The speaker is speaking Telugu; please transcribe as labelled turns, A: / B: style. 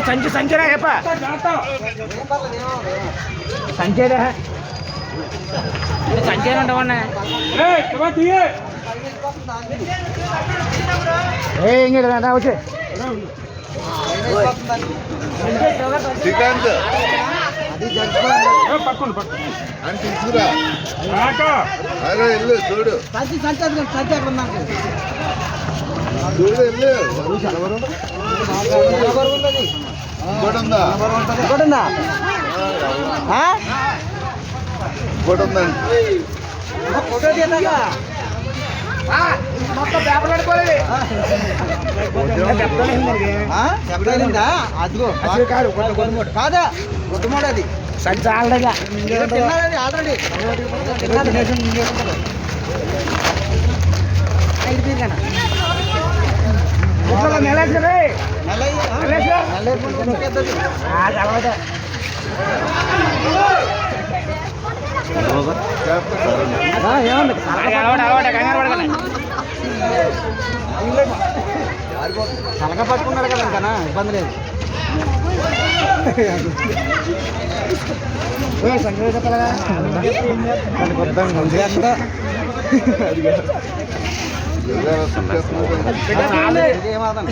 A: సంచి సంచిరా చెప్ప సంచేరా సంచేనా ఉండవన్నా ఇంకేదా వచ్చే
B: శ్రీకాంత్ అని తీసుకురా అరే వెళ్ళు చూడు చూడు వెళ్ళు ఇంకోటి ఉందా ఇంకోటి ఉందండి
A: మొత్తం పేపర్ పడుకోలేదు
C: అదిగో కాదా గుట్టమోడు అది
A: సంచి ఆల్రెడీ
C: ఆల్రెడీ తలగా పట్టుకున్నాడు కదా ఇంకా ఇబ్బంది లేదు ఏమాదం